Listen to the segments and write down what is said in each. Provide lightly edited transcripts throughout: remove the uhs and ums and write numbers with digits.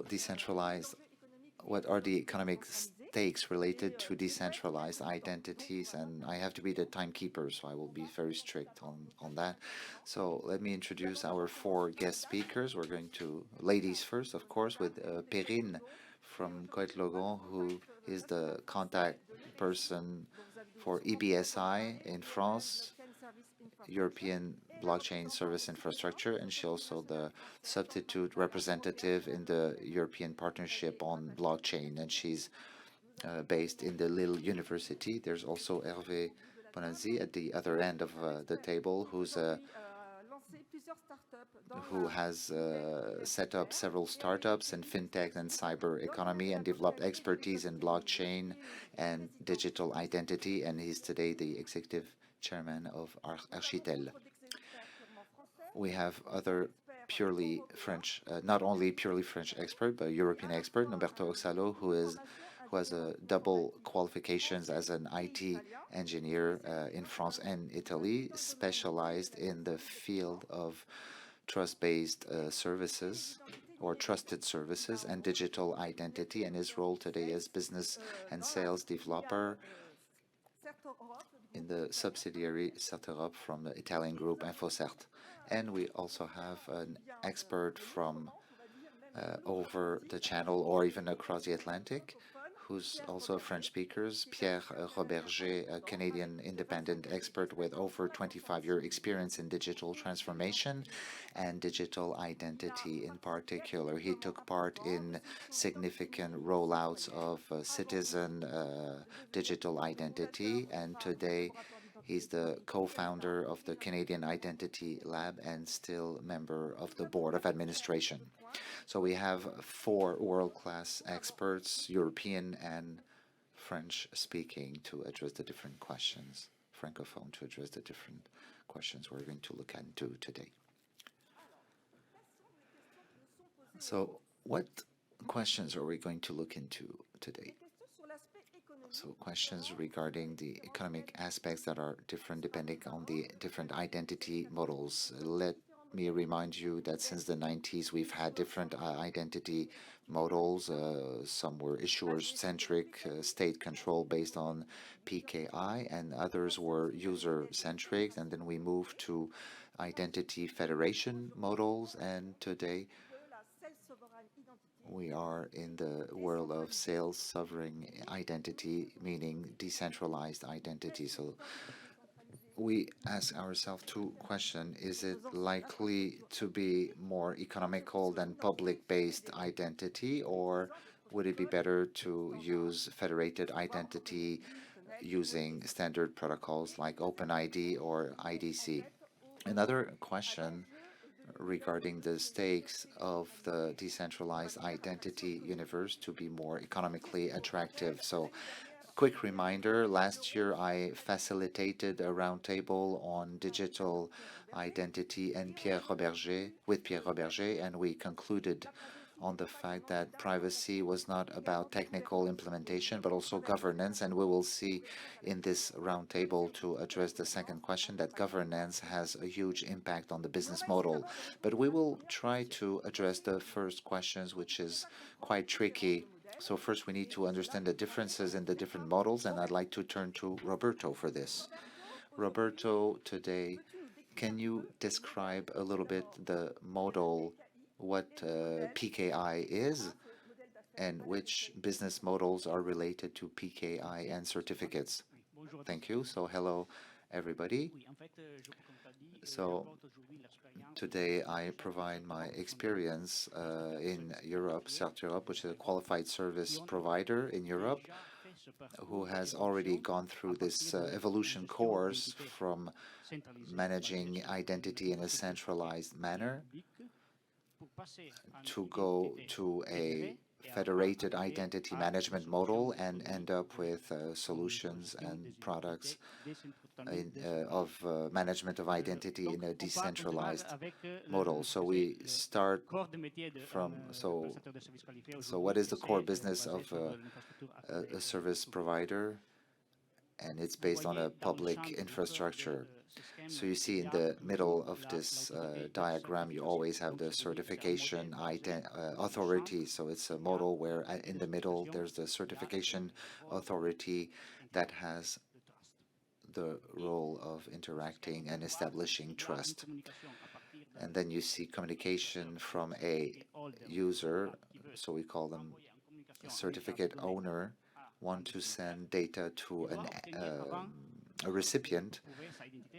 decentralized, what are the economic stakes related to decentralized identities? And I have to be the timekeeper, so I will be very strict on that. So let me introduce our 4 guest speakers. We're going to, ladies first, of course, with Perrine from Coët Logon, who is the contact person for EBSI in France, European Blockchain Service Infrastructure, and she's also the substitute representative in the European Partnership on Blockchain, and she's based in the Lille University. There's also Hervé BONAZZI at the other end of the table, who has set up several startups in fintech and cyber economy and developed expertise in blockchain and digital identity, and he's today the executive chairman of ARCHIPELS. We have other purely French, not only purely French expert, but European expert, Norberto Oxalo, who has a double qualifications as an IT engineer in France and Italy, specialized in the field of trust-based services or trusted services and digital identity, and his role today is business and sales developer in the subsidiary CertEurope from the Italian group InfoCert. And we also have an expert from over the channel or even across the Atlantic, who's also a French speaker, Pierre ROBERGE, a Canadian independent expert with over 25-year experience in digital transformation and digital identity in particular. He took part in significant rollouts of citizen digital identity, and today he's the co-founder of the Canadian Identity Lab and still member of the board of administration. So we have 4 world-class experts, European and French speaking, to address the different questions, Francophone, to address the different questions we're going to look into today. So what questions are we going to look into today? So questions regarding the economic aspects that are different depending on the different identity models. Let me remind you that since the 90s, we've had different identity models. Some were issuer-centric, state control based on PKI, and others were user-centric. And then we moved to identity federation models, and today we are in the world of sales sovereign identity, meaning decentralized identity. So we ask ourselves 2 questions. Is it likely to be more economical than public-based identity, or would it be better to use federated identity using standard protocols like OpenID or IDC? Another question regarding the stakes of the decentralized identity universe to be more economically attractive. So quick reminder, last year I facilitated a roundtable on digital identity and with Pierre ROBERGE, and we concluded on the fact that privacy was not about technical implementation, but also governance. And we will see in this roundtable, to address the second question, that governance has a huge impact on the business model. But we will try to address the first questions, which is quite tricky. So first, we need to understand the differences in the different models, and I'd like to turn to Roberto for this. Roberto, today, can you describe a little bit the model, what PKI is, and which business models are related to PKI and certificates? Thank you. So hello, everybody. So today I provide my experience in Europe, CertEurope, which is a qualified service provider in Europe, who has already gone through this evolution course from managing identity in a centralized manner to go to a federated identity management model and end up with solutions and products of management of identity in a decentralized model. So we start from, so what is the core business of a service provider? and it's based on a public infrastructure. So you see in the middle of this diagram, you always have the certification authority. So it's a model where in the middle, there's the certification authority that has the role of interacting and establishing trust. And then you see communication from a user, so we call them a certificate owner, want to send data to a recipient.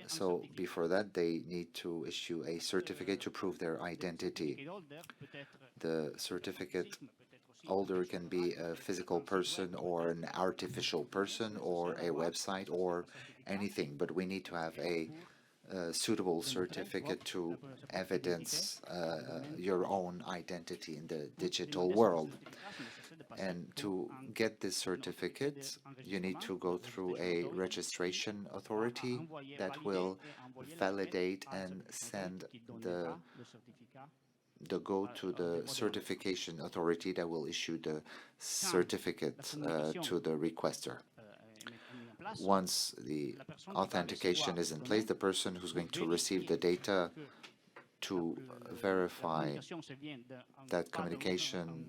So before that, they need to issue a certificate to prove their identity. The certificate holder can be a physical person or an artificial person or a website or anything, but we need to have a suitable certificate to evidence your own identity in the digital world. And to get this certificate, you need to go through a registration authority that will validate and send the go to the certification authority that will issue the certificate to the requester. Once the authentication is in place, the person who's going to receive the data to verify that communication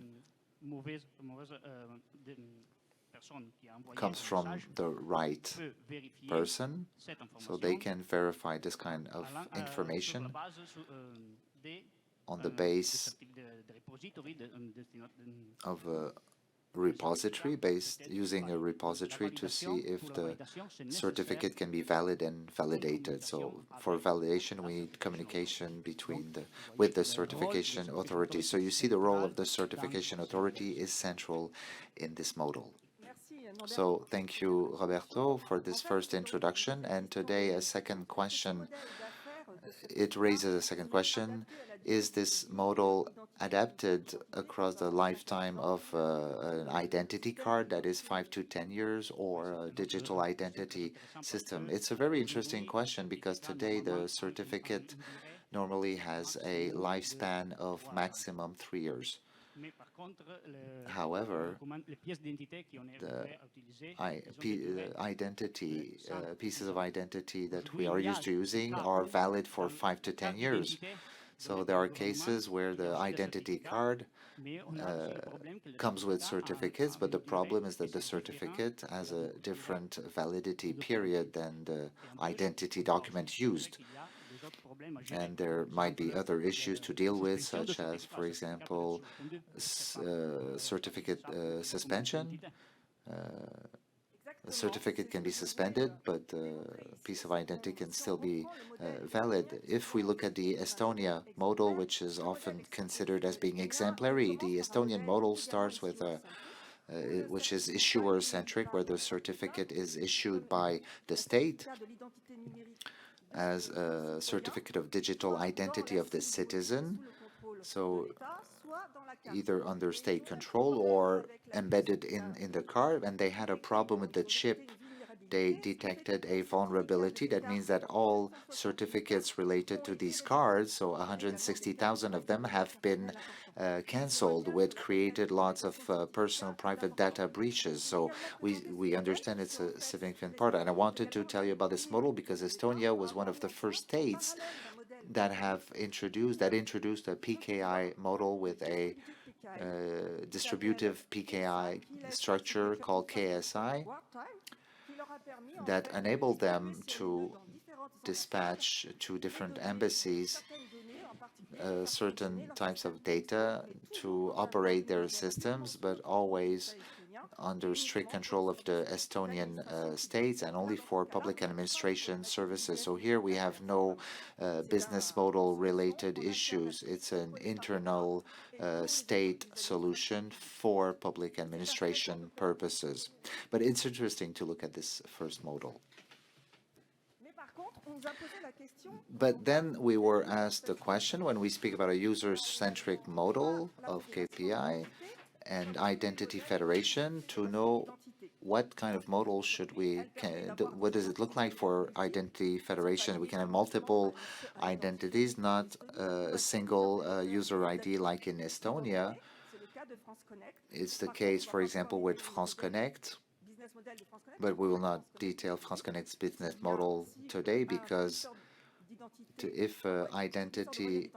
comes from the right person, so they can verify this kind of information on the base of a repository, using a repository to see if the certificate can be valid and validated. So for validation, we need communication with the certification authority. So you see the role of the certification authority is central in this model. So thank you, Roberto, for this first introduction. And today, a second question. It raises a second question. Is this model adapted across the lifetime of an identity card that is 5 to 10 years or a digital identity system? It's a very interesting question because today the certificate normally has a lifespan of maximum 3 years. However, the pieces of identity that we are used to using are valid for 5 to 10 years. So there are cases where the identity card comes with certificates, but the problem is that the certificate has a different validity period than the identity document used. And there might be other issues to deal with, such as, for example, certificate suspension. The certificate can be suspended, but the piece of identity can still be valid. If we look at the Estonia model, which is often considered as being exemplary, the Estonian model starts with which is issuer-centric, where the certificate is issued by the state as a certificate of digital identity of the citizen, so either under state control or embedded in the card. And they had a problem with the chip. They detected a vulnerability. That means that all certificates related to these cards, so 160,000 of them, have been cancelled, which created lots of personal private data breaches. So we understand it's a significant part. And I wanted to tell you about this model because Estonia was one of the first states that introduced a PKI model with a distributive PKI structure called KSI that enabled them to dispatch to different embassies certain types of data to operate their systems, but always under strict control of the Estonian states and only for public administration services. So here we have no business model related issues. It's an internal state solution for public administration purposes. But it's interesting to look at this first model. But then we were asked the question, when we speak about a user-centric model of KPI and identity federation, to know what kind of model what does it look like for identity federation? We can have multiple identities, not a single user ID like in Estonia. It's the case, for example, with France Connect. But we will not detail France Connect's business model today because if identity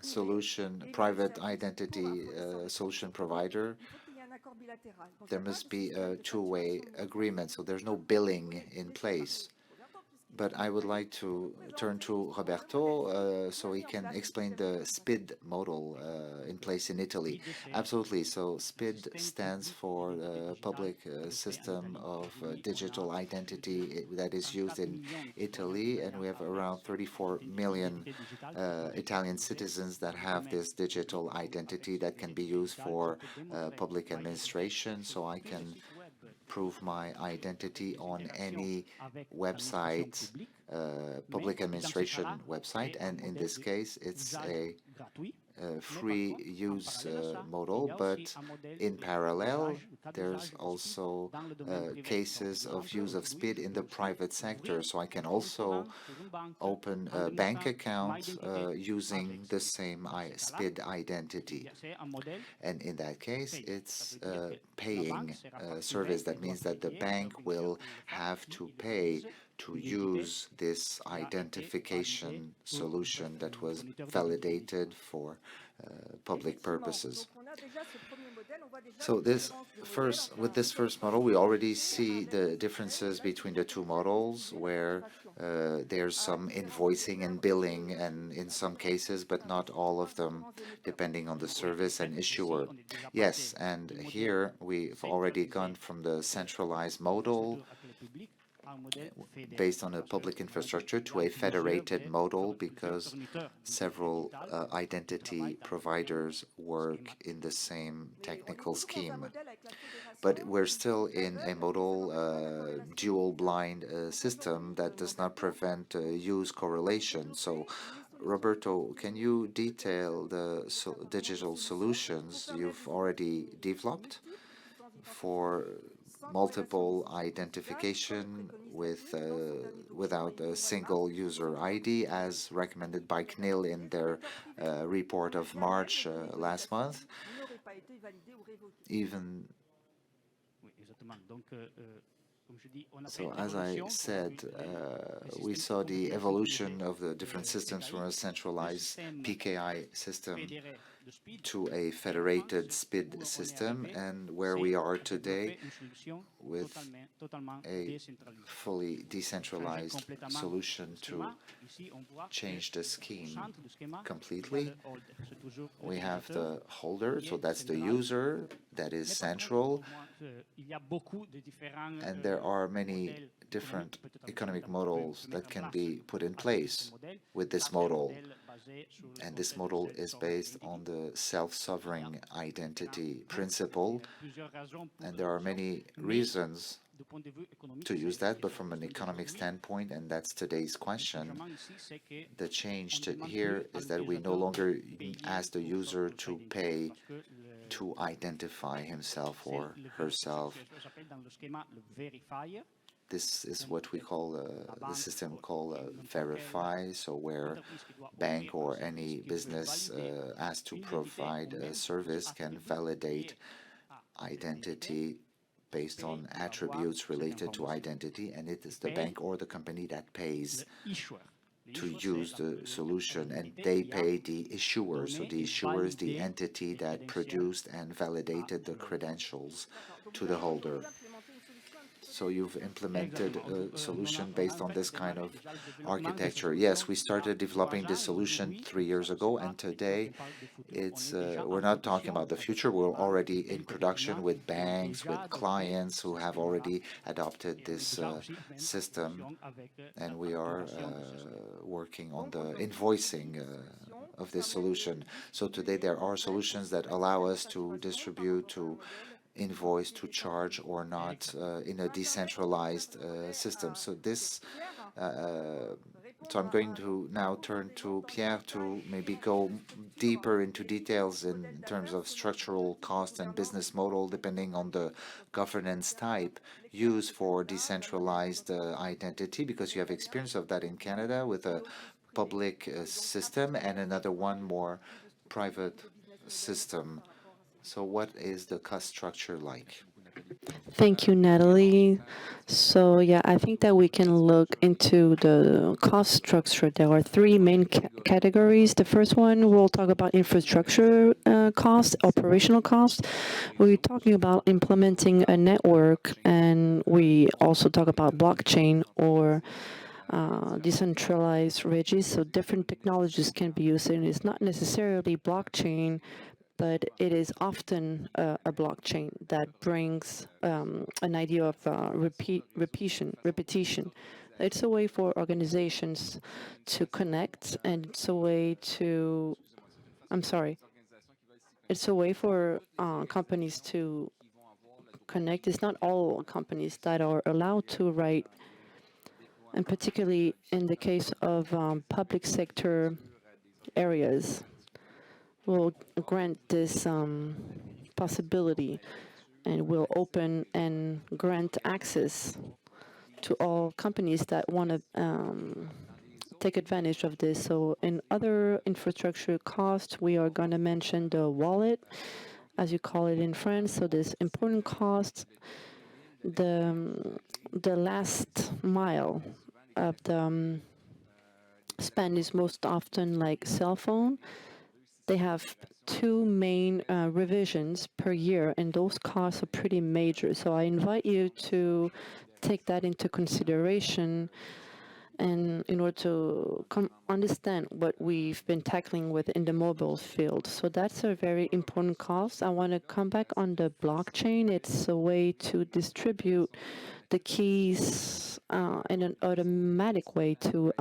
solution, private identity solution provider, there must be a two-way agreement, so there's no billing in place. But I would like to turn to Roberto so he can explain the SPID model in place in Italy. Absolutely. So SPID stands for the Public System of Digital Identity that is used in Italy, and we have around 34 million Italian citizens that have this digital identity that can be used for public administration. So I can prove my identity on any website, public administration website, and in this case, it's a free use model, but in parallel, there's also cases of use of SPID in the private sector. So I can also open a bank account using the same SPID identity. And in that case, it's paying service. That means that the bank will have to pay to use this identification solution that was validated for public purposes. So with this first model, we already see the differences between the two models, where there's some invoicing and billing, and in some cases, but not all of them, depending on the service and issuer. Yes, and here we've already gone from the centralized model based on a public infrastructure to a federated model, because several identity providers work in the same technical scheme. But we're still in a model dual blind system that does not prevent use correlation. So Roberto, can you detail the digital solutions you've already developed for multiple identification without a single user ID, as recommended by CNIL in their report of March last month? So, as I said, we saw the evolution of the different systems from a centralized PKI system to a federated SPID system, and where we are today with a fully decentralized solution to change the scheme completely. We have the holder, so that's the user, that is central, and there are many different economic models that can be put in place with this model. And this model is based on the self-sovereign identity principle, and there are many reasons to use that, but from an economic standpoint, and that's today's question, the change here is that we no longer ask the user to pay to identify himself or herself. This is what we call the system called verify, so where bank or any business asked to provide a service can validate identity based on attributes related to identity, and it is the bank or the company that pays to use the solution, and they pay the issuer. So the issuer is the entity that produced and validated the credentials to the holder. So you've implemented a solution based on this kind of architecture. Yes, we started developing this solution 3 years ago, and today it's we're not talking about the future. We're already in production with banks, with clients who have already adopted this system, and we are working on the invoicing of this solution. So today there are solutions that allow us to distribute, to invoice, to charge or not in a decentralized system. So this so I'm going to now turn to Pierre to maybe go deeper into details in terms of structural cost and business model, depending on the governance type used for decentralized identity, because you have experience of that in Canada with a public system and another one more private system. So what is the cost structure like? Thank you, Natalie. So yeah, I think that we can look into the cost structure. There are three main categories. The first one, we'll talk about infrastructure cost, operational cost. We're talking about implementing a network, and we also talk about blockchain or decentralized regis. So different technologies can be used, and it's not necessarily blockchain, but it is often a blockchain that brings an idea of repetition. It's a way for organizations to connect, and it's a way to, I'm sorry, it's a way for companies to connect. It's not all companies that are allowed to write, and particularly in the case of public sector areas, will grant this possibility and will open and grant access to all companies that want to take advantage of this. So in other infrastructure costs, we are going to mention the wallet, as you call it in France. So this important cost, the last mile of the spend is most often like cell phone. They have two main revisions per year, and those costs are pretty major. So I invite you to take that into consideration, and in order to understand what we've been tackling within the mobile field. So that's a very important cost. I want to come back on the blockchain. It's a way to distribute the keys in an automatic way to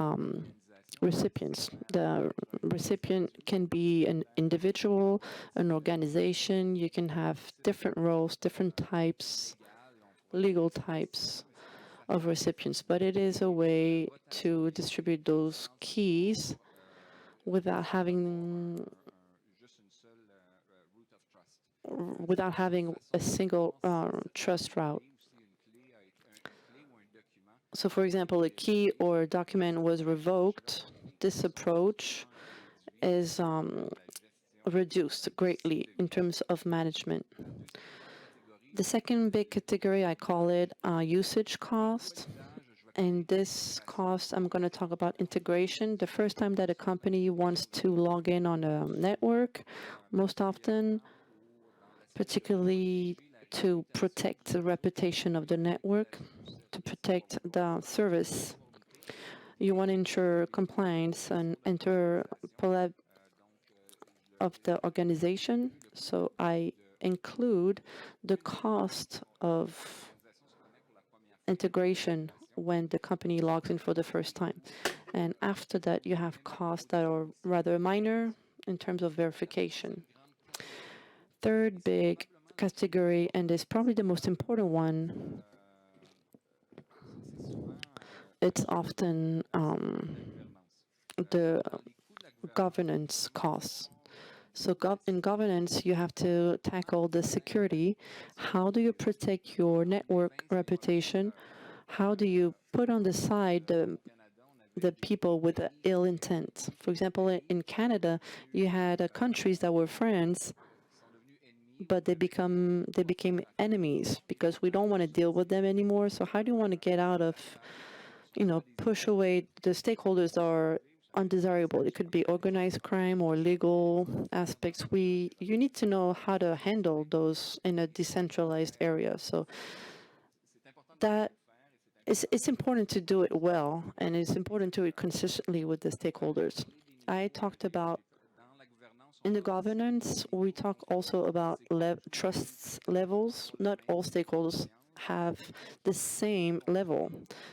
recipients. The recipient can be an individual, an organization. You can have different roles, different types, legal types of recipients, but it is a way to distribute those keys without having a single trust route. So for example, a key or a document was revoked. This approach is reduced greatly in terms of management. The second big category, I call it usage cost. And this cost, I'm going to talk about integration. The first time that a company wants to log in on a network, most often, particularly to protect the reputation of the network, to protect the service, you want to ensure compliance and interoperability of the organization. So I include the cost of integration when the company logs in for the first time. And after that, you have costs that are rather minor in terms of verification. Third big category, and is probably the most important one, it's often the governance costs. So in governance, you have to tackle the security. How do you protect your network reputation? How do you put on the side the people with the ill intent? For example, in Canada, you had countries that were friends, but they became enemies because we don't want to deal with them anymore. So how do you want to get out of, push away the stakeholders are undesirable? It could be organized crime or legal aspects. You need to know how to handle those in a decentralized area. So that it's important to do it well, and it's important to do it consistently with the stakeholders. I talked about in the governance, we talk also about trust levels. Not all stakeholders have the same level.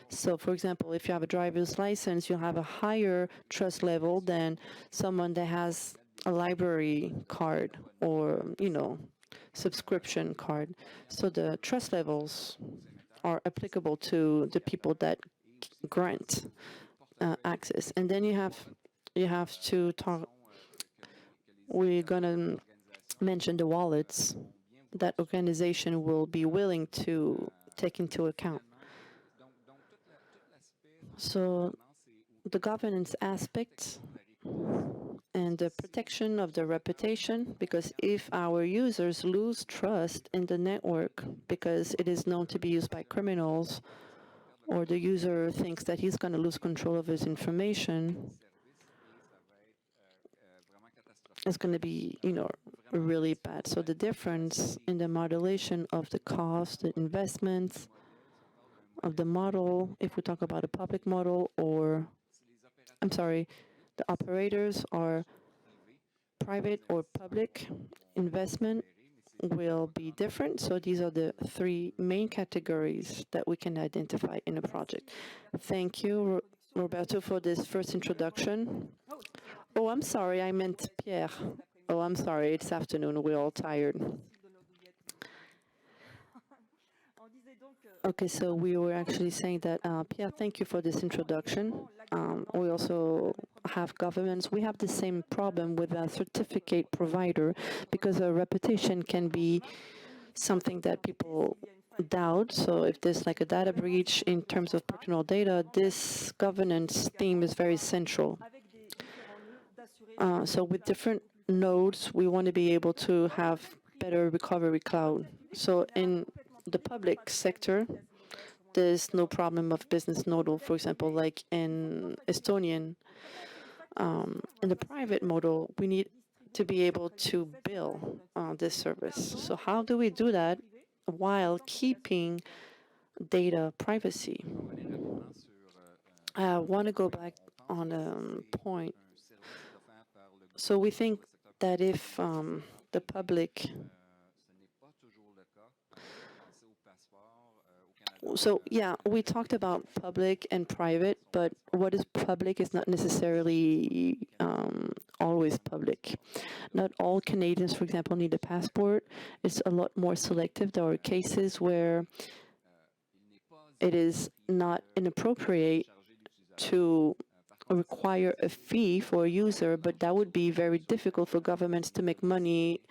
So for example, if you have a driver's license, you have a higher trust level than someone that has a library card or, subscription card. So the trust levels are applicable to the people that grant access. And then you have to talk, we're going to mention the wallets that organization will be willing to take into account. So the governance aspect and the protection of the reputation, because if our users lose trust in the network because it is known to be used by criminals, or the user thinks that he's going to lose control of his information, it's going to be, really bad. So the difference in the modulation of the cost, the investments of the model, if we talk about a public model, or, I'm sorry, the operators are private or public, investment will be different. So these are the three main categories that we can identify in a project. Thank you, Roberto, for this first introduction. Oh, I'm sorry, I meant Pierre. Oh, I'm sorry, it's afternoon, we're all tired. Okay, so we were actually saying that, Pierre, thank you for this introduction. We also have governments. We have the same problem with a certificate provider because a reputation can be something that people doubt. So if there's like a data breach in terms of personal data, this governance theme is very central. So with different nodes, we want to be able to have better recovery cloud. So in the public sector, there's no problem of business nodal, for example, like in Estonian. In the private model, we need to be able to bill this service. So how do we do that while keeping data privacy? I want to go back on a point. So we think that if the public, so yeah, we talked about public and private, but what is public is not necessarily always public. Not all Canadians, for example, need a passport. It's a lot more selective. There are cases where it is not inappropriate to require a fee for a user, but that would be very difficult for governments to make money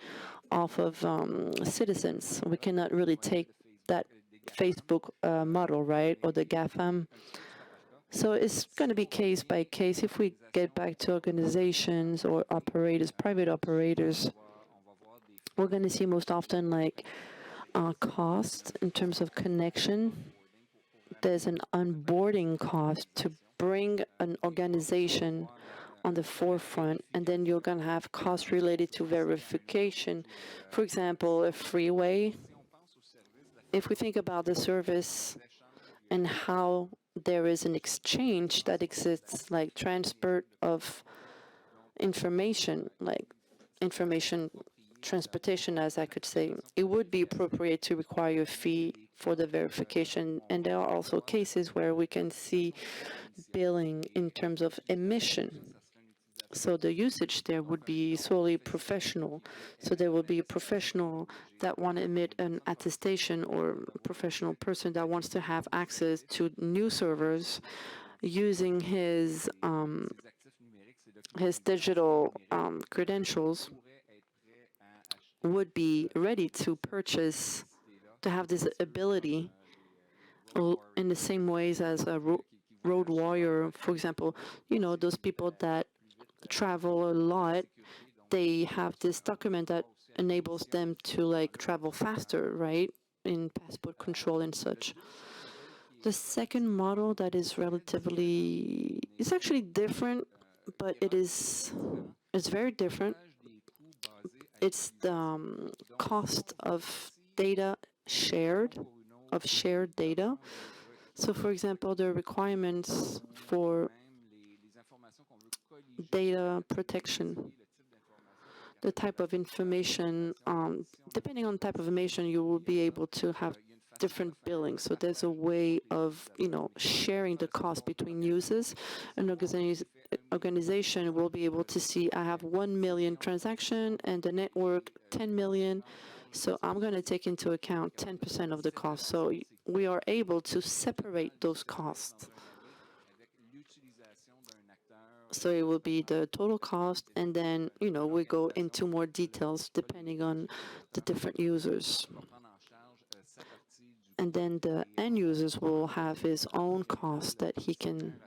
off of citizens. We cannot really take that Facebook model, right, or the GAFAM. So it's going to be case by case. If we get back to organizations or operators, private operators, we're going to see most often like cost in terms of connection. There's an onboarding cost to bring an organization on the forefront, and then you're going to have costs related to verification. For example, a freeway. If we think about the service and how there is an exchange that exists, like transport of information, like information transportation, as I could say, it would be appropriate to require a fee for the verification. And there are also cases where we can see billing in terms of emission. So the usage there would be solely professional. So there will be a professional that want to emit an attestation, or a professional person that wants to have access to new servers using his digital credentials, would be ready to purchase, to have this ability in the same ways as a road warrior, for example. Those people that travel a lot, they have this document that enables them to like travel faster, right, in passport control and such. The second model that is relatively, it's actually different, but it's very different. It's the cost of data shared, of shared data. So for example, the requirements for data protection, the type of information, depending on the type of information, you will be able to have different billing. So there's a way of, sharing the cost between users. An organization will be able to see, I have 1 million transaction and the network 10 million. So I'm going to take into account 10% of the cost. So we are able to separate those costs. So it will be the total cost, and then, we go into more details depending on the different users. And then the end users will have his own cost that he can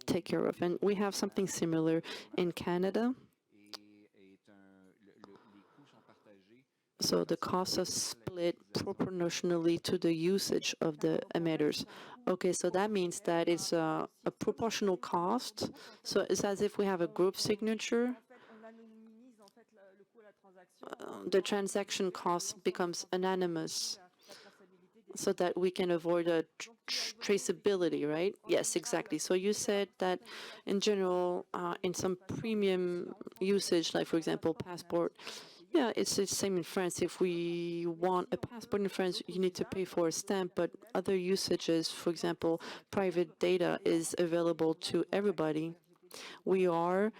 take care of. And we have something similar in Canada. So the costs are split proportionally to the usage of the emitters. Okay, so that means that it's a proportional cost. So it's as if we have a group signature. The transaction cost becomes anonymous so that we can avoid a traceability, right? Yes, exactly. So you said that in general, in some premium usage, like for example, passport, yeah, it's the same in France. If we want a passport in France, you need to pay for a stamp, but other usages, for example, private data is available to everybody. We are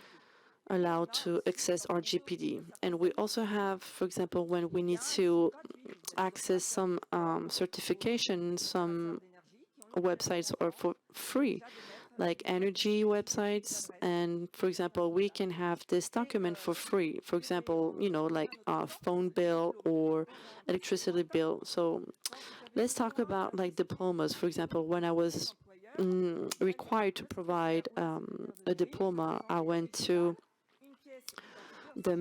allowed to access our GPD. And we also have, for example, when we need to access some certification, some websites are for free, like energy websites. And for example, we can have this document for free. For example, like a phone bill or electricity bill. So let's talk about like diplomas. For example, when I was required to provide a diploma, I went to the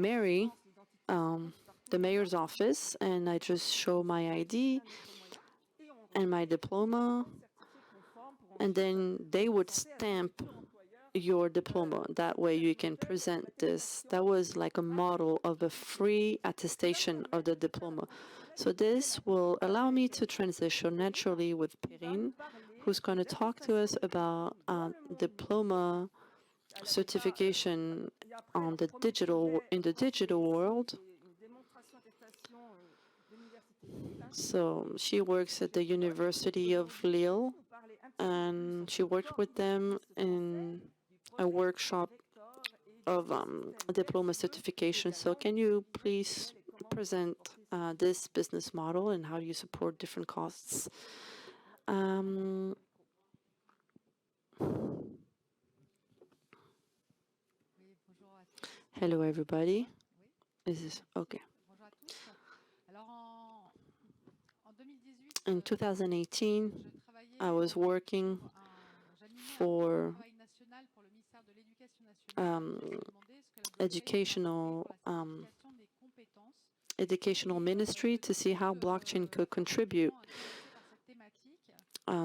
mayor's office, and I just show my ID and my diploma, and then they would stamp your diploma. That way you can present this. That was like a model of a free attestation of the diploma. So this will allow me to transition naturally with Perrine, who's going to talk to us about diploma certification on the in the digital world. So she works at the University of Lille, and she worked with them in a workshop of diploma certification. So can you please present this business model and how you support different costs? Hello, everybody. Is this okay? In 2018, I was working for educational ministry to see how blockchain could contribute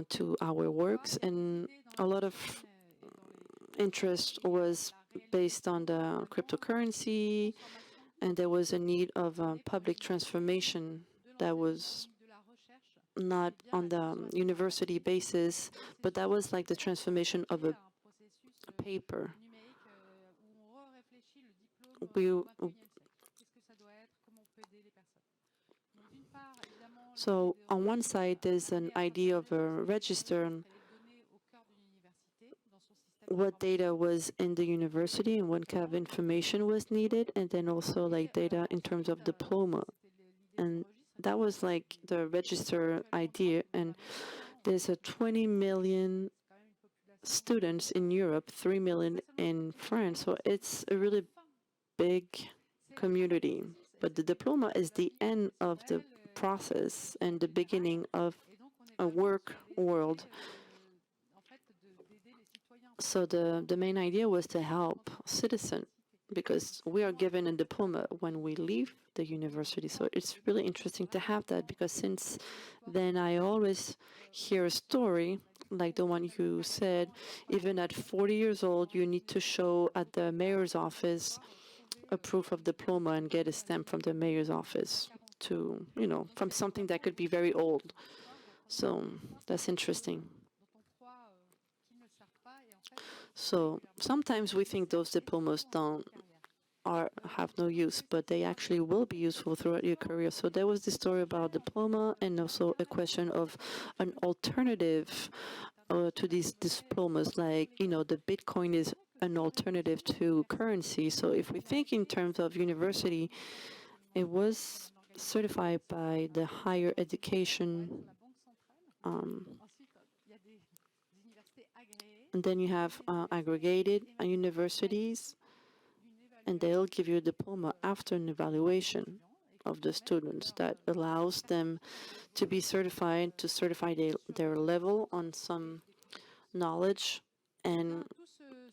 to our works, and a lot of interest was based on the cryptocurrency, and there was a need of public transformation that was not on the university basis, but that was like the transformation of a paper. So on one side, there's an idea of a register on what data was in the university and what kind of information was needed, and then also like data in terms of diploma. And that was like the register idea. And there's a 20 million students in Europe, 3 million in France. So it's a really big community. But the diploma is the end of the process and the beginning of a work world. So the main idea was to help citizens, because we are given a diploma when we leave the university. So it's really interesting to have that, because since then I always hear a story like the one you said. Even at 40 years old, you need to show at the mayor's office a proof of diploma and get a stamp from the mayor's office to, from something that could be very old. So that's interesting. So sometimes we think those diplomas have no use, but they actually will be useful throughout your career. So there was this story about diploma, and also a question of an alternative to these diplomas, like, the Bitcoin is an alternative to currency. So if we think in terms of university, it was certified by the higher education. And then you have aggregated universities, and they'll give you a diploma after an evaluation of the students that allows them to be certified, to certify their level on some knowledge. And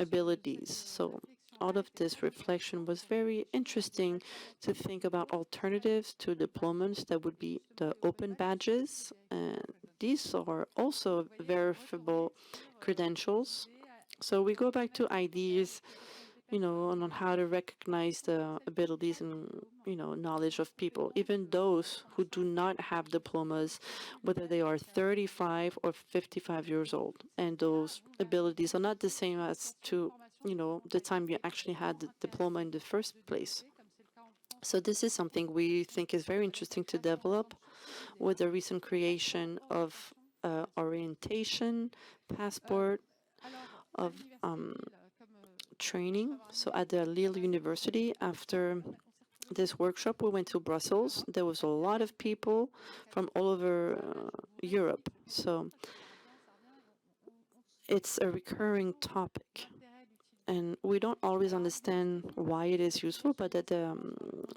abilities. So out of this reflection was very interesting to think about alternatives to diplomas that would be the open badges. And these are also verifiable credentials. So we go back to ideas, on how to recognize the abilities and, knowledge of people, even those who do not have diplomas, whether they are 35 or 55 years old. And those abilities are not the same as to, the time you actually had the diploma in the first place. So this is something we think is very interesting to develop with the recent creation of orientation, passport, of training. So at the Lille University, after this workshop, we went to Brussels. There was a lot of people from all over Europe. So it's a recurring topic. And we don't always understand why it is useful, but that the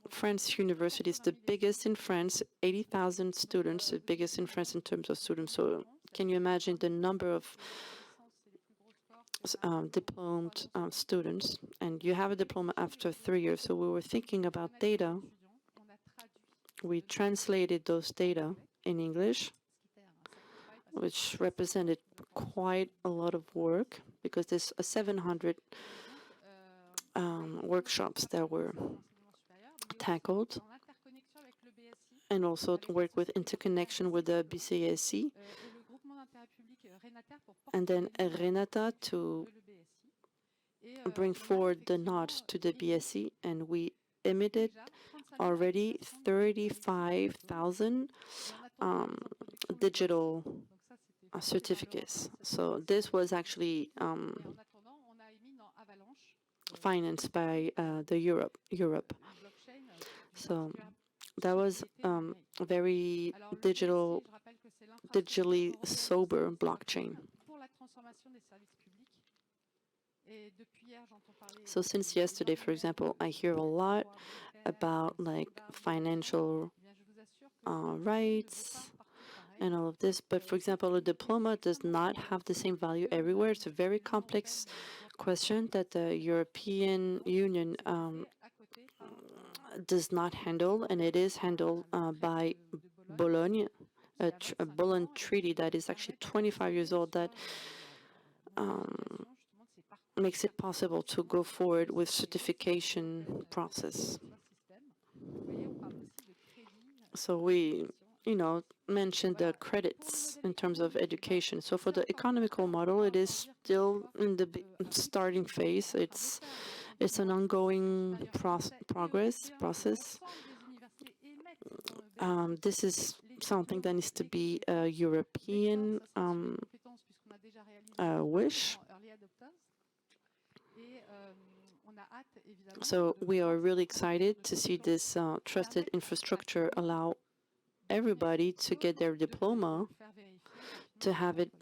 French university is the biggest in France, 80,000 students, the biggest in France in terms of students. So can you imagine the number of diplomed students? And you have a diploma after 3 years. So we were thinking about data. We translated those data in English, which represented quite a lot of work because there's 700 workshops that were tackled, and also to work with interconnection with the BCSC, and then Renata to bring forward the nod to the BSc, and we emitted already 35,000 digital certificates. So this was actually financed by the Europe. So that was a very digitally sober blockchain. So since yesterday, for example, I hear a lot about like financial rights and all of this. But for example, a diploma does not have the same value everywhere. It's a very complex question that the European Union does not handle, and it is handled by Bologna, a Bologna Treaty that is actually 25 years old, that makes it possible to go forward with certification process. So we, mentioned the credits in terms of education. So for the economical model, it is still in the starting phase. It's an ongoing process. This is something that needs to be a European wish. So we are really excited to see this trusted infrastructure allow everybody to get their diploma, to have it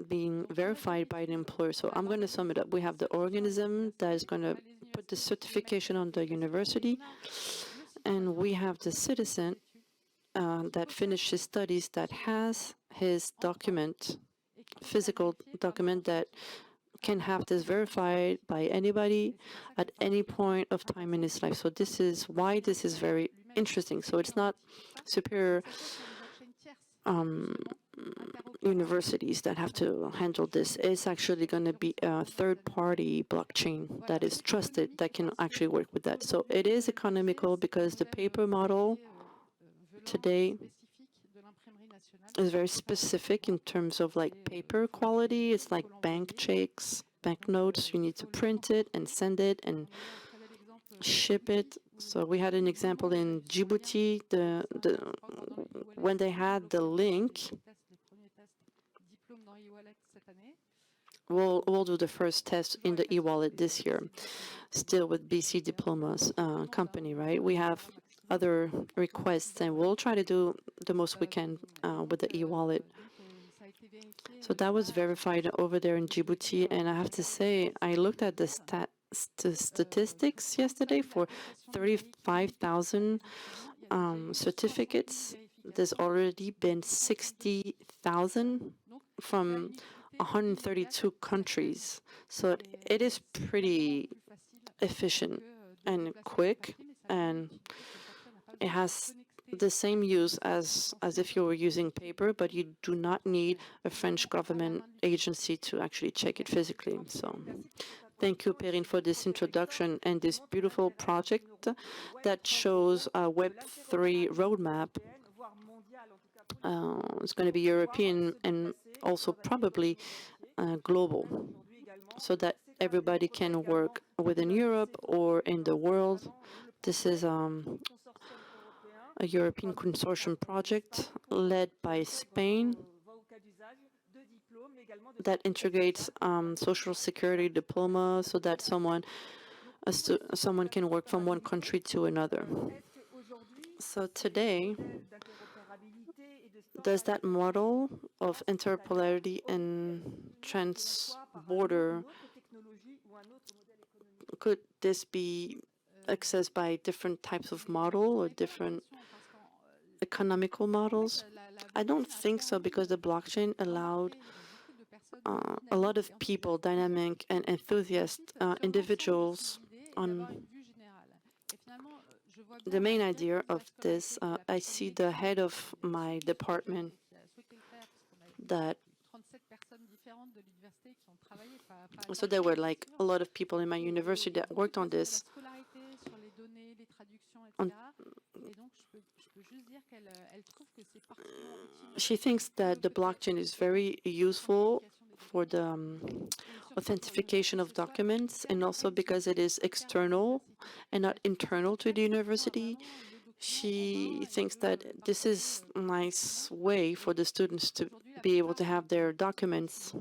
being verified by an employer. So I'm going to sum it up. We have the organism that is going to put the certification on the university, and we have the citizen that finished his studies, that has his document, physical document, that can have this verified by anybody at any point of time in his life. So this is why this is very interesting. So it's not superior universities that have to handle this. It's actually going to be a third-party blockchain that is trusted, that can actually work with that. So it is economical because the paper model today is very specific in terms of like paper quality. It's like bank checks, banknotes. You need to print it and send it and ship it. So we had an example in Djibouti, when they had the link. We'll do the first test in the e-wallet this year, still with BC Diplomas company, right? We have other requests, and we'll try to do the most we can with the e-wallet. So that was verified over there in Djibouti, and I have to say, I looked at the statistics yesterday for 35,000 certificates. There's already been 60,000 from 132 countries. So it is pretty efficient and quick, and it has the same use as if you were using paper, but you do not need a French government agency to actually check it physically. So thank you, Perrine, for this introduction and this beautiful project that shows a Web3 roadmap. It's going to be European and also probably global, so that everybody can work within Europe or in the world. This is a European consortium project led by Spain that integrates social security diploma so that someone can work from one country to another. So today, does that model of interoperability and trans-border, could this be accessed by different types of model or different economical models? I don't think so, because the blockchain allowed a lot of people, dynamic and enthusiast individuals on the main idea of this. I see the head of my department that, so there were like a lot of people in my university that worked on this. She thinks that the blockchain is very useful for the authentication of documents, and also because it is external and not internal to the university. She thinks that this is a nice way for the students to be able to have their documents.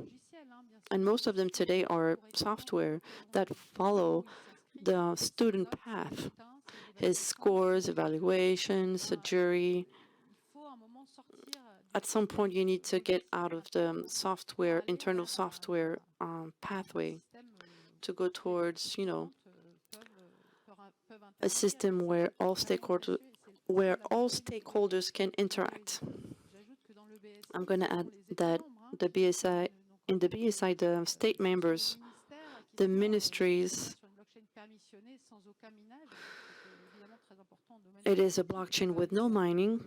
And most of them today are software that follow the student path, his scores, evaluations, a jury. At some point, you need to get out of the software, internal software pathway to go towards, a system where all stakeholders can interact. I'm going to add that the BSI, in the BSI, the state members, the ministries, it is a blockchain with no mining.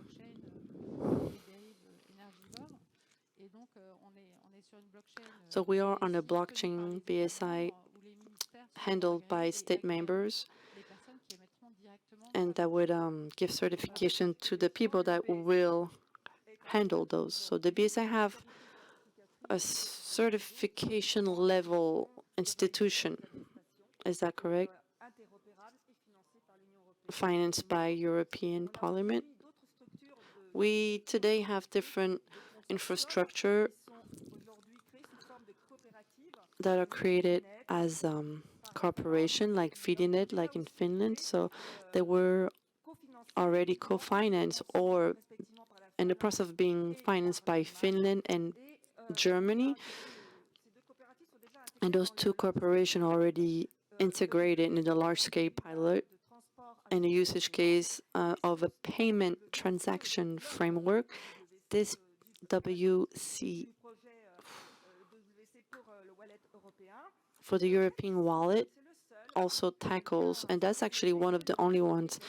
So we are on a blockchain BSI handled by state members, and that would give certification to the people that will handle those. So the BSI have a certification level institution. Is that correct? Financed by European Parliament. We today have different infrastructure that are created as cooperation, like FeedInit, like in Finland. So they were already co-financed or in the process of being financed by Finland and Germany. And those two corporations are already integrated in the large-scale pilot in a usage case of a payment transaction framework. This WC for the European wallet also tackles, and that's actually one of the only ones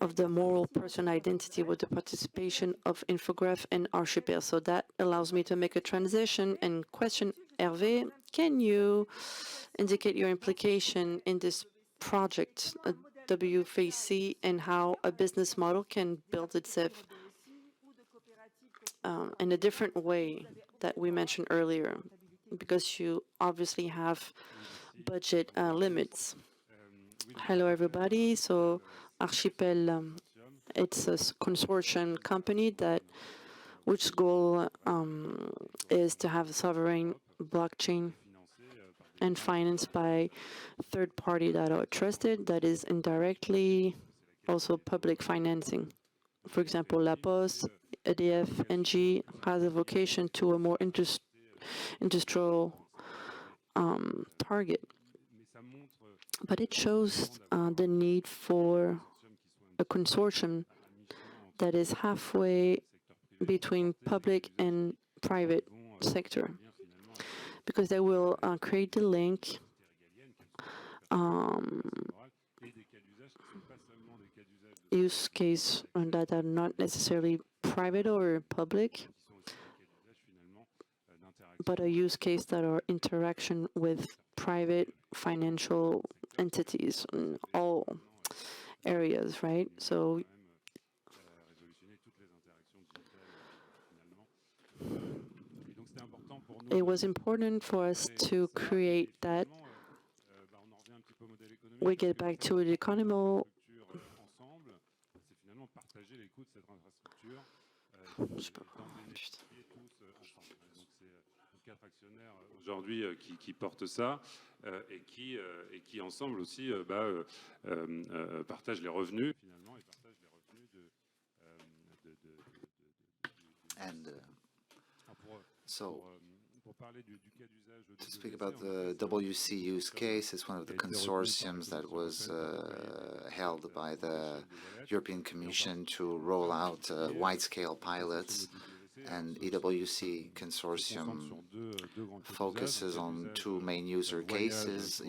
of the moral person identity with the participation of Infograph and ARCHIPELS. So that allows me to make a transition and question Hervé, can you indicate your implication in this project, WFAC, and how a business model can build itself in a different way that we mentioned earlier, because you obviously have budget limits. Hello, everybody. So Archipel, it's a consortium company that which goal is to have a sovereign blockchain and financed by third party that are trusted, that is indirectly also public financing. For example, La Poste, EDF, NG has a vocation to a more industrial target. But it shows the need for a consortium that is halfway between public and private sector. because they will create the link use case that are not necessarily private or public, but a use case that are interaction with private financial entities in all areas, right? So it was important for us to create that. We get back to the economical. Aujourd'hui qui portent ça et qui ensemble aussi partagent les revenus finalement et partagent les revenus to speak about the WC use case, it's one of the consortiums that was held by the European Commission to roll out wide-scale pilots, and EWC consortium focuses on two main use cases.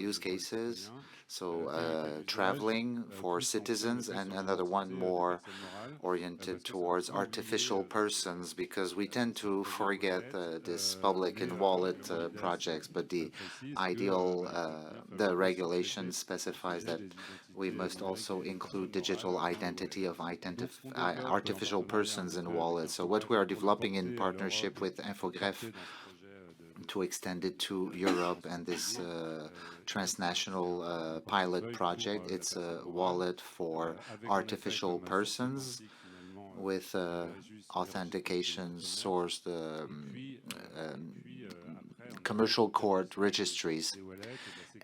So traveling for citizens, and another one more oriented towards artificial persons, because we tend to forget this public and wallet projects, but the regulation specifies that we must also include digital identity of artificial persons in wallets. So what we are developing in partnership with Infogreffe to extend it to Europe and this transnational pilot project, it's a wallet for artificial persons with authentication sourced commercial court registries,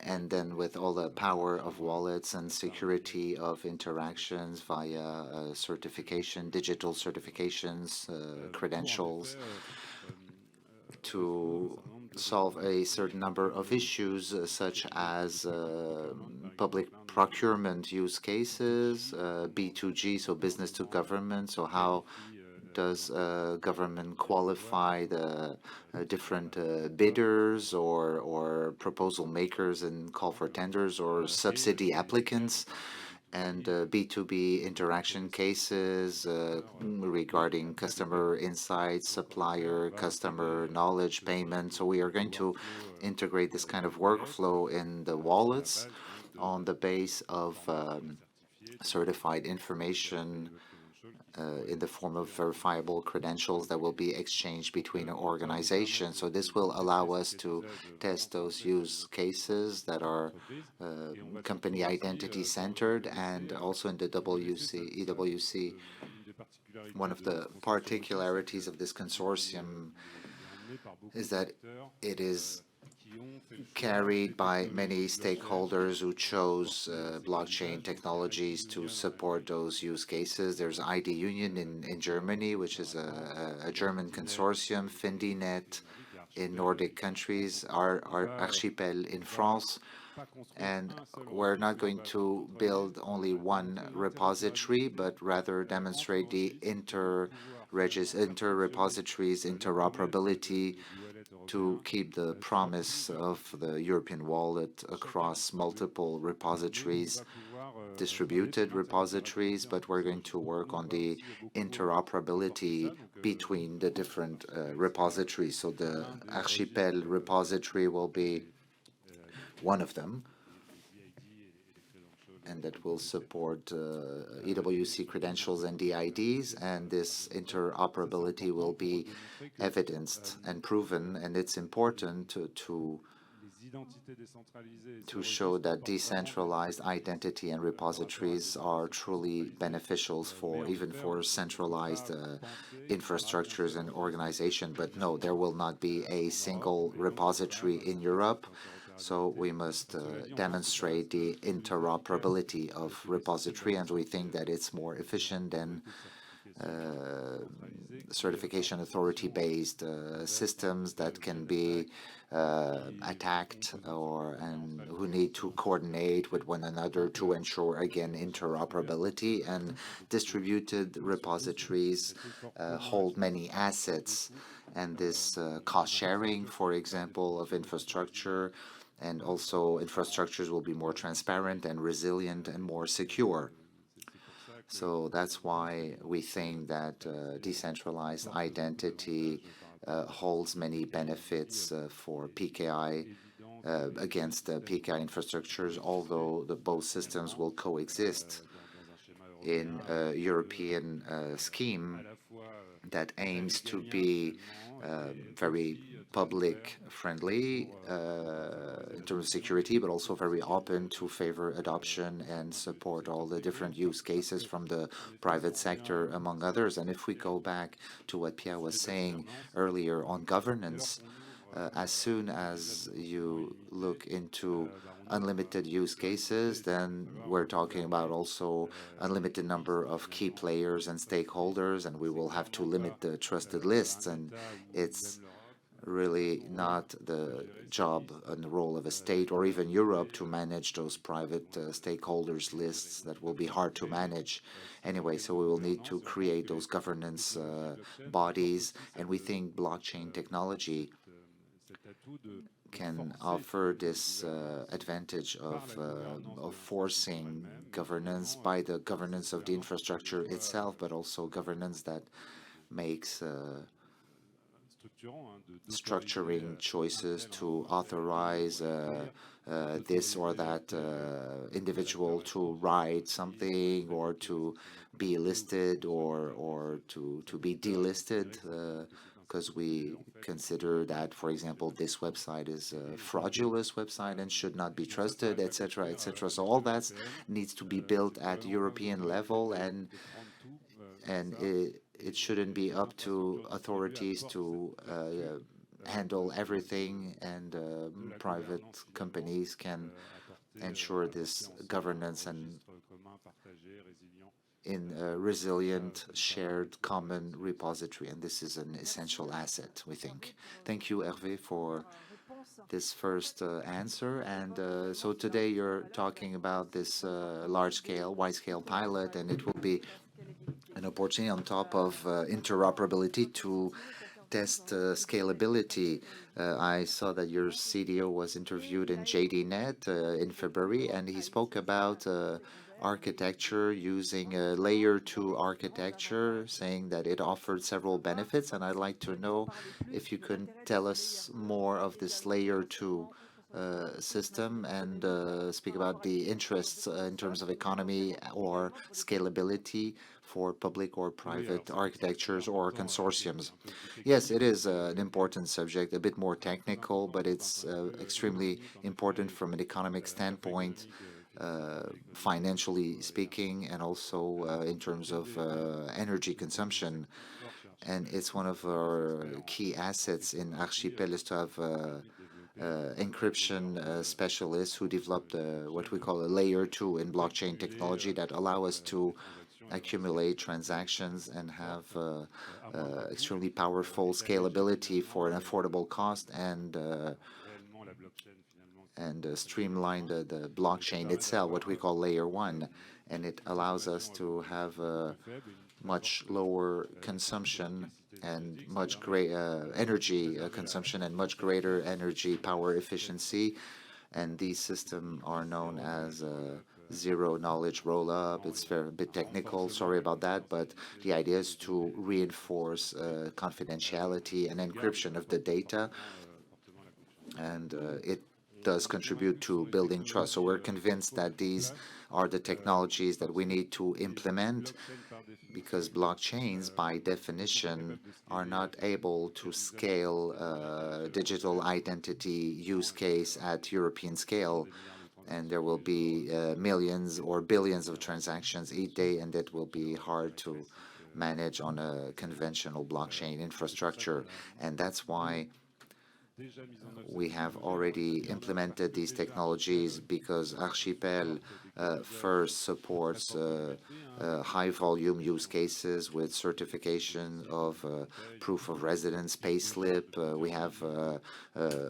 and then with all the power of wallets and security of interactions via certification, digital certifications, credentials, to solve a certain number of issues such as public procurement use cases, B2G, so business to government. So how does government qualify the different bidders or proposal makers and call for tenders or subsidy applicants? And B2B interaction cases regarding customer insights, supplier, customer knowledge, payment. So we are going to integrate this kind of workflow in the wallets on the base of certified information in the form of verifiable credentials that will be exchanged between organizations. So this will allow us to test those use cases that are company identity centered, and also in the EWC. One of the particularities of this consortium is that it is carried by many stakeholders who chose blockchain technologies to support those use cases. There's ID Union in Germany, which is a German consortium, FindiNet in Nordic countries, our ARCHIPELS in France. And we're not going to build only one repository, but rather demonstrate the inter-repositories interoperability to keep the promise of the European wallet across multiple repositories, distributed repositories, but we're going to work on the interoperability between the different repositories. So the Archipel repository will be one of them, and that will support EWC credentials and DIDs, and this interoperability will be evidenced and proven, and it's important to show that decentralized identity and repositories are truly beneficial even for centralized infrastructures and organization. But no, there will not be a single repository in Europe. So we must demonstrate the interoperability of repository, and we think that it's more efficient than certification authority-based systems that can be attacked and who need to coordinate with one another to ensure, again, interoperability. And distributed repositories hold many assets, and this cost sharing, for example, of infrastructure, and also infrastructures will be more transparent and resilient and more secure. So that's why we think that decentralized identity holds many benefits for PKI against PKI infrastructures, although both systems will coexist in a European scheme that aims to be very public friendly in terms of security, but also very open to favor adoption and support all the different use cases from the private sector, among others. And if we go back to what Pierre was saying earlier on governance, as soon as you look into unlimited use cases, then we're talking about also unlimited number of key players and stakeholders, and we will have to limit the trusted lists, and it's really not the job and the role of a state or even Europe to manage those private stakeholders lists that will be hard to manage anyway. So we will need to create those governance bodies, and we think blockchain technology can offer this advantage of forcing governance by the governance of the infrastructure itself, but also governance that makes structuring choices to authorize this or that individual to write something or to be listed or to be delisted, because we consider that, for example, this website is a fraudulent website and should not be trusted, etc., etc. So all that needs to be built at European level, and it shouldn't be up to authorities to handle everything, and private companies can ensure this governance and in a resilient, shared, common repository, and this is an essential asset, we think. Thank you, Hervé, for this first answer. And so today you're talking about this large-scale, wide-scale pilot, and it will be an opportunity on top of interoperability to test scalability. I saw that your CDO was interviewed in JDNet in February, and he spoke about architecture using a layer 2 architecture, saying that it offered several benefits. And I'd like to know if you could tell us more of this layer 2 system and speak about the interests in terms of economy or scalability for public or private architectures or consortiums. Yes, it is an important subject, a bit more technical, but it's extremely important from an economic standpoint, financially speaking, and also in terms of energy consumption. And it's one of our key assets in ARCHIPELS to have encryption specialists who developed what we call a layer 2 in blockchain technology that allow us to accumulate transactions and have extremely powerful scalability for an affordable cost, and streamline the blockchain itself, what we call layer 1. And it allows us to have much lower consumption and much greater energy consumption and much greater energy power efficiency. And these systems are known as zero knowledge roll-up. It's a bit technical, sorry about that, but the idea is to reinforce confidentiality and encryption of the data, and it does contribute to building trust. So we're convinced that these are the technologies that we need to implement, because blockchains, by definition, are not able to scale digital identity use case at European scale. And there will be millions or billions of transactions each day, and it will be hard to manage on a conventional blockchain infrastructure. And that's why we have already implemented these technologies, because Archipel first supports high-volume use cases with certification of proof of residence, payslip. We have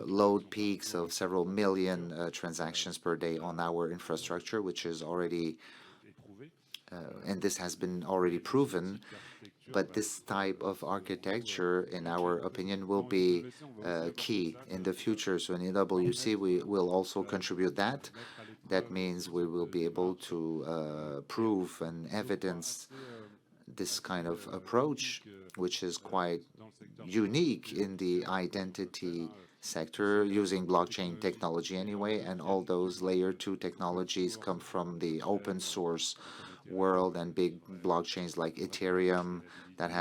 load peaks of several million transactions per day on our infrastructure, which is already, and this has been already proven But this type of architecture, in our opinion, will be key in the future. So in EWC, we will also contribute that. That means we will be able to prove and evidence this kind of approach, which is quite unique in the identity sector, using blockchain technology anyway, and all those layer 2 technologies come from the open source world, and big blockchains like Ethereum that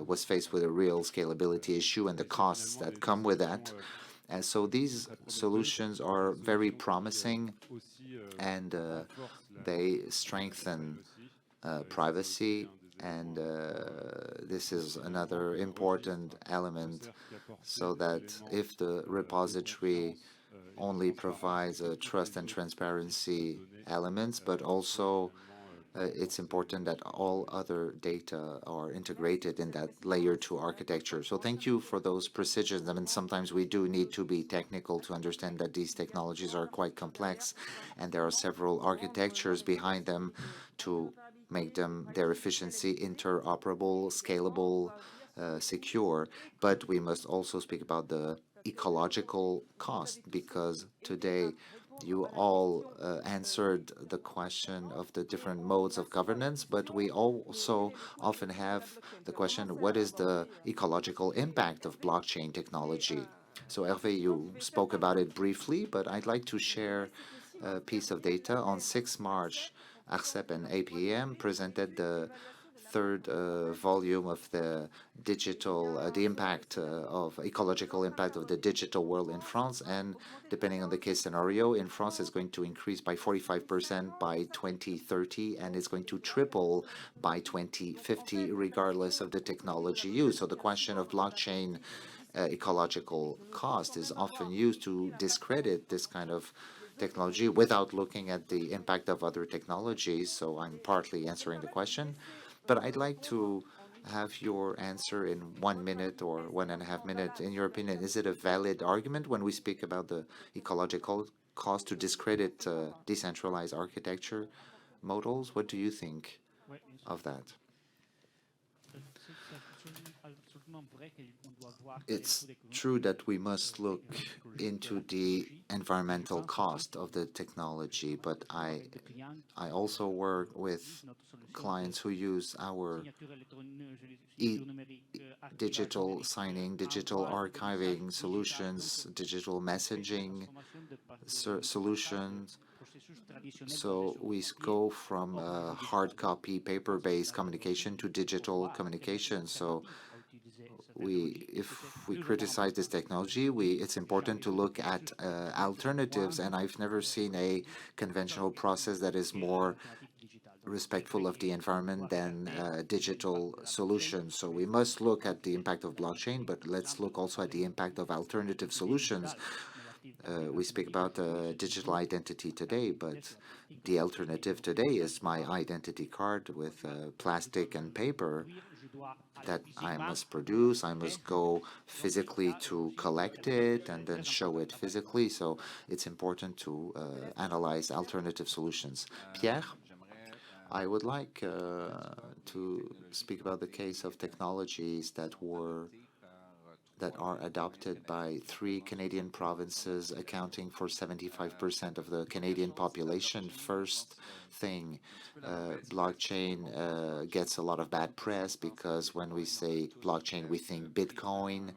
was faced with a real scalability issue and the costs that come with that. And so these solutions are very promising, and they strengthen privacy, and this is another important element, so that if the repository only provides a trust and transparency elements, but also it's important that all other data are integrated in that layer 2 architecture. So thank you for those precisions. I mean, sometimes we do need to be technical to understand that these technologies are quite complex, and there are several architectures behind them to make them, their efficiency, interoperable, scalable, secure. But we must also speak about the ecological cost, because today you all answered the question of the different modes of governance, but we also often have the question, what is the ecological impact of blockchain technology? So Hervé, you spoke about it briefly, but I'd like to share a piece of data. On 6 March, ARCEP and APM presented the third volume of the impact of ecological impact of the digital world in France, and depending on the case scenario, in France is going to increase by 45% by 2030, and it's going to triple by 2050, regardless of the technology used. So the question of blockchain ecological cost is often used to discredit this kind of technology without looking at the impact of other technologies. So I'm partly answering the question. But I'd like to have your answer in 1 minute or 1.5 minutes. In your opinion, is it a valid argument when we speak about the ecological cost to discredit decentralized architecture models? What do you think of that? It's true that we must look into the environmental cost of the technology, but I also work with clients who use our digital signing, digital archiving solutions, digital messaging solutions. So we go from hard copy, paper-based communication to digital communication. So if we criticize this technology, it's important to look at alternatives, and I've never seen a conventional process that is more respectful of the environment than digital solutions. So we must look at the impact of blockchain, but let's look also at the impact of alternative solutions. We speak about digital identity today, but the alternative today is my identity card with plastic and paper that I must produce. I must go physically to collect it and then show it physically. So it's important to analyze alternative solutions. Pierre? I would like to speak about the case of technologies that are adopted by 3 Canadian provinces, accounting for 75% of the Canadian population. First thing, blockchain gets a lot of bad press, because when we say blockchain, we think Bitcoin,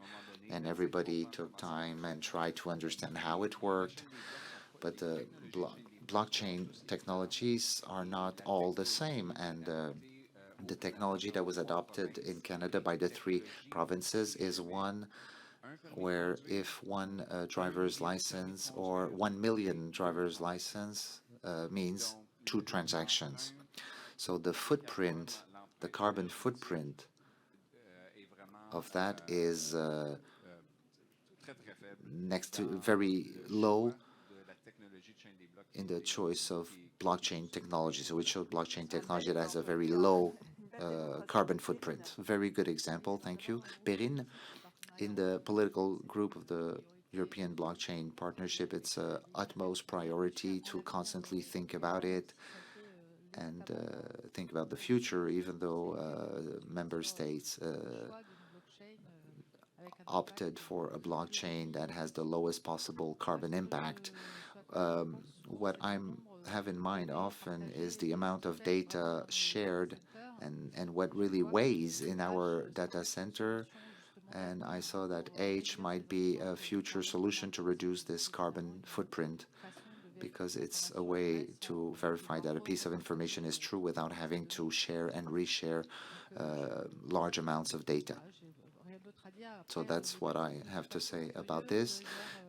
and everybody took time and tried to understand how it worked. But blockchain technologies are not all the same, and the technology that was adopted in Canada by the 3 provinces is one where if one driver's license or 1 million driver's license means 2 transactions. So the footprint, the carbon footprint of that is next to very low in the choice of blockchain technology. So we chose blockchain technology that has a very low carbon footprint. Very good example. Thank you. Perrine, in the political group of the European Blockchain Partnership, it's utmost priority to constantly think about it and think about the future, even though member states opted for a blockchain that has the lowest possible carbon impact. What I have in mind often is the amount of data shared and what really weighs in our data center. And I saw that H might be a future solution to reduce this carbon footprint, because it's a way to verify that a piece of information is true without having to share and reshare large amounts of data. So that's what I have to say about this.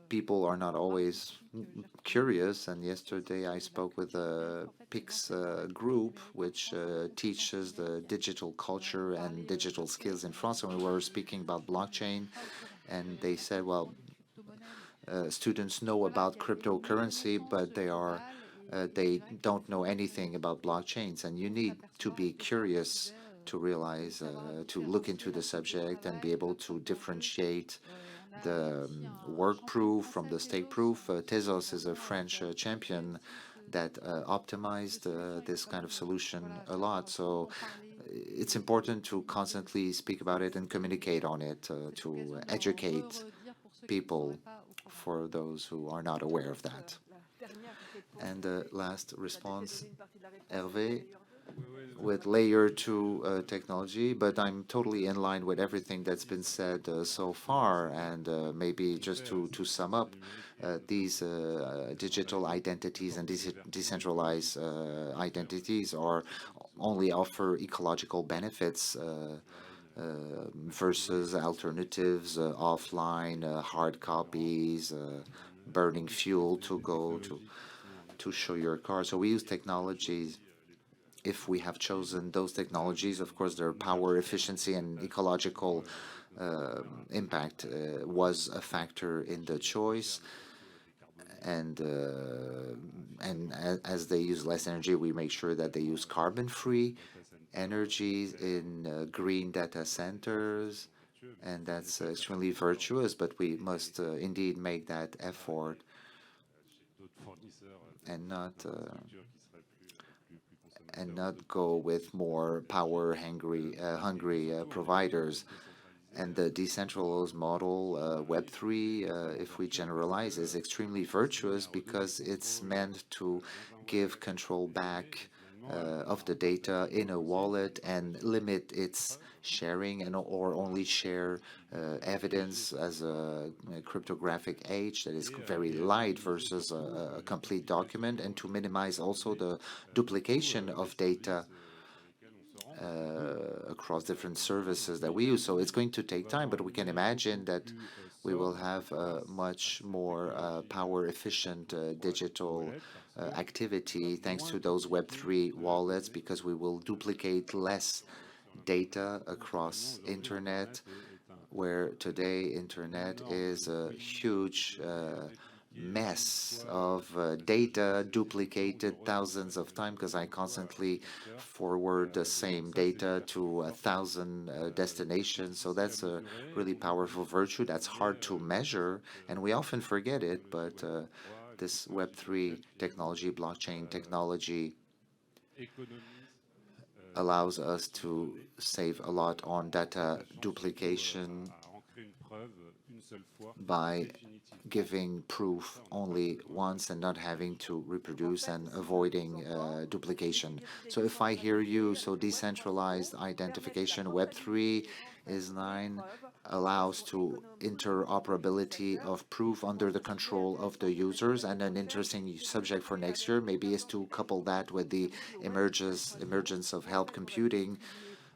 People are not always curious, and yesterday I spoke with a PIX group which teaches the digital culture and digital skills in France, and we were speaking about blockchain, and they said, well, students know about cryptocurrency, but they don't know anything about blockchains, and you need to be curious to realize, to look into the subject and be able to differentiate the work proof from the stake proof. Tezos is a French champion that optimized this kind of solution a lot. So it's important to constantly speak about it and communicate on it, to educate people for those who are not aware of that. And the last response, Hervé, with layer 2 technology, but I'm totally in line with everything that's been said so far. And maybe just to sum up, these digital identities and decentralized identities only offer ecological benefits versus alternatives, offline, hard copies, burning fuel to go to show your car. So we use technologies. If we have chosen those technologies, of course, their power efficiency and ecological impact was a factor in the choice. And as they use less energy, we make sure that they use carbon-free energy in green data centers, and that's extremely virtuous. But we must indeed make that effort and not go with more power-hungry providers. And the decentralized model, Web3, if we generalize, is extremely virtuous because it's meant to give control back of the data in a wallet and limit its sharing, or only share evidence as a cryptographic age that is very light versus a complete document, and to minimize also the duplication of data across different services that we use. So it's going to take time, but we can imagine that we will have a much more power-efficient digital activity thanks to those Web3 wallets, because we will duplicate less data across Internet, where today Internet is a huge mess of data duplicated thousands of times, because I constantly forward the same data to 1,000 destinations. So that's a really powerful virtue that's hard to measure, and we often forget it. But this Web3 technology, blockchain technology, allows us to save a lot on data duplication by giving proof only once and not having to reproduce and avoiding duplication. So if I hear you, so decentralized identification, Web3 is 9, allows to interoperability of proof under the control of the users. And an interesting subject for next year maybe is to couple that with the emergence of help computing,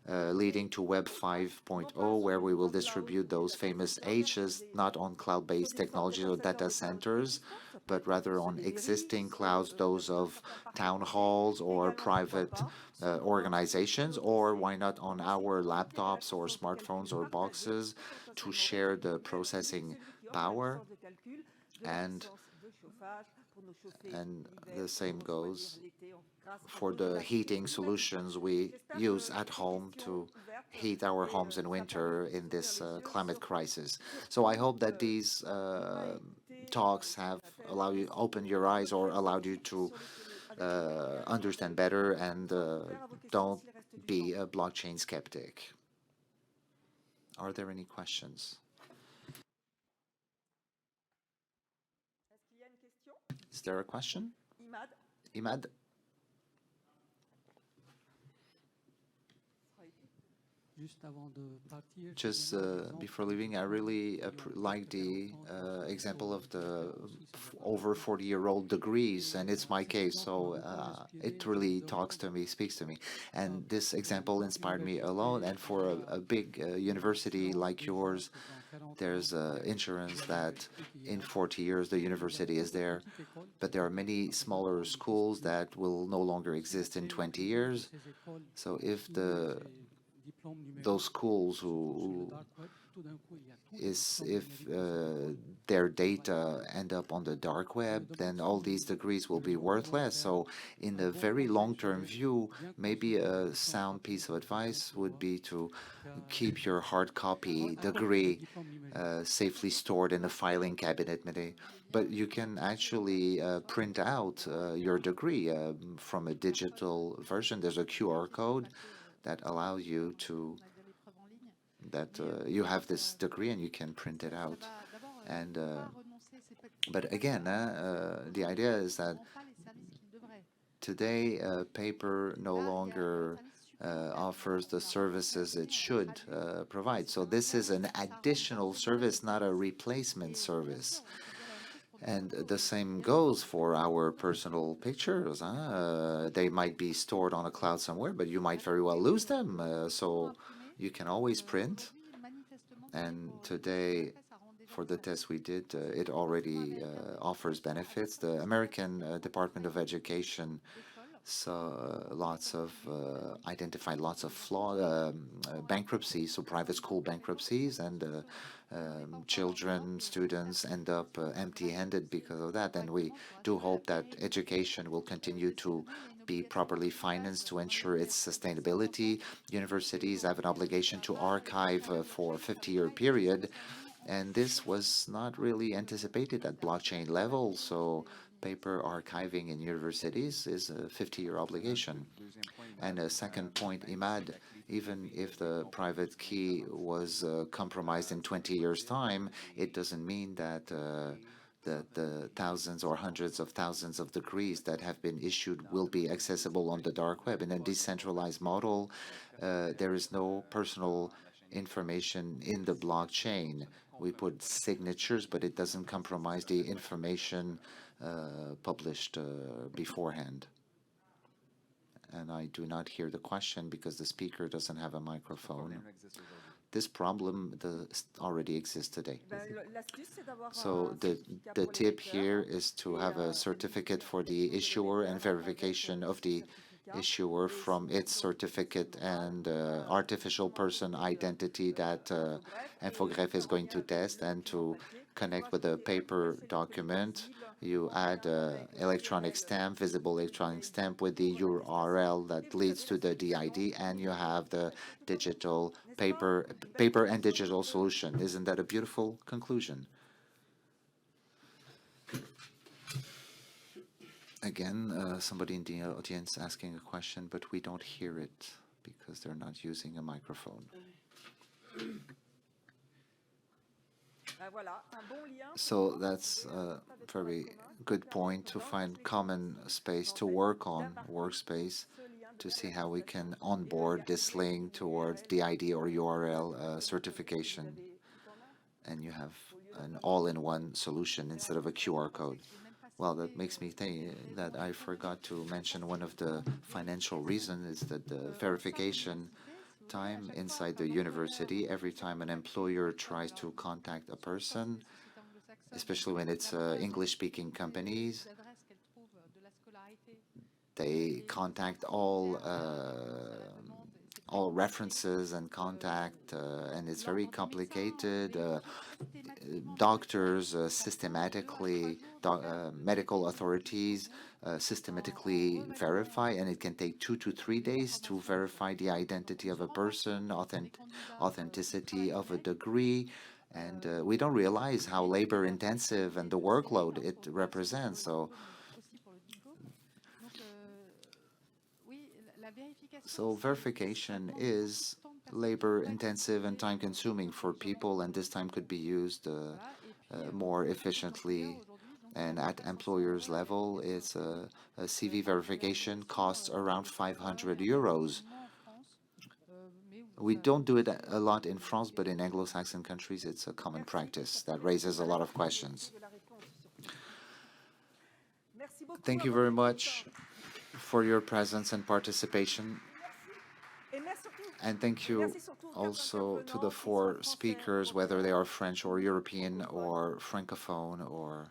leading to Web 5.0, where we will distribute those famous H's not on cloud-based technologies or data centers, but rather on existing clouds, those of town halls or private organizations, or why not on our laptops or smartphones or boxes, to share the processing power. And the same goes for the heating solutions we use at home to heat our homes in winter in this climate crisis. So I hope that these talks have allowed you open your eyes or allowed you to understand better and don't be a blockchain skeptic. Are there any questions? Is there a question? Imad? Just before leaving, I really like the example of the over 40-year-old degrees, and it's my case, so it really speaks to me. And this example inspired me a lot, and for a big university like yours, there's insurance that in 40 years the university is there, but there are many smaller schools that will no longer exist in 20 years. So if those schools if their data end up on the dark web, then all these degrees will be worthless. So in the very long-term view, maybe a sound piece of advice would be to keep your hard copy degree safely stored in a filing cabinet. But you can actually print out your degree from a digital version. There's a QR code that allows you to you have this degree and you can print it out. And but again, the idea is that today paper no longer offers the services it should provide. So this is an additional service, not a replacement service. And the same goes for our personal pictures. They might be stored on a cloud somewhere, but you might very well lose them. So you can always print. And today, for the test we did, it already offers benefits. The American Department of Education identified lots of bankruptcies, so private school bankruptcies, and students end up empty-handed because of that. And we do hope that education will continue to be properly financed to ensure its sustainability. Universities have an obligation to archive for a 50-year period, and this was not really anticipated at blockchain level. So paper archiving in universities is a 50-year obligation. And a second point, Imad, even if the private key was compromised in 20 years' time, it doesn't mean that the thousands or hundreds of thousands of degrees that have been issued will be accessible on the dark web. In a decentralized model, there is no personal information in the blockchain. We put signatures, but it doesn't compromise the information published beforehand. And I do not hear the question because the speaker doesn't have a microphone. This problem already exists today. So the tip here is to have a certificate for the issuer and verification of the issuer from its certificate and artificial person identity that INCYBER is going to test. And to connect with a paper document, you add electronic stamp, visible electronic stamp with the URL that leads to the DID, and you have the digital paper and digital solution. Isn't that a beautiful conclusion? Again, somebody in the audience asking a question, but we don't hear it because they're not using a microphone. So that's a very good point, to find common space to work on, workspace, to see how we can onboard this link towards the ID or URL certification. And you have an all-in-one solution instead of a QR code. Well, that makes me think that I forgot to mention one of the financial reasons is that the verification time inside the university, every time an employer tries to contact a person, especially when it's English-speaking companies, they contact all references and contact, and it's very complicated. Doctors systematically, medical authorities systematically verify, and it can take 2 to 3 days to verify the identity of a person, authenticity of a degree. And we don't realize how labor-intensive and the workload it represents. So So verification is labor-intensive and time-consuming for people, and this time could be used more efficiently. And at employers' level, it's a CV verification costs around 500 euros. We don't do it a lot in France, but in Anglo-Saxon countries, it's a common practice that raises a lot of questions. Thank you very much for your presence and participation. And thank you also to the four speakers, whether they are French or European or Francophone or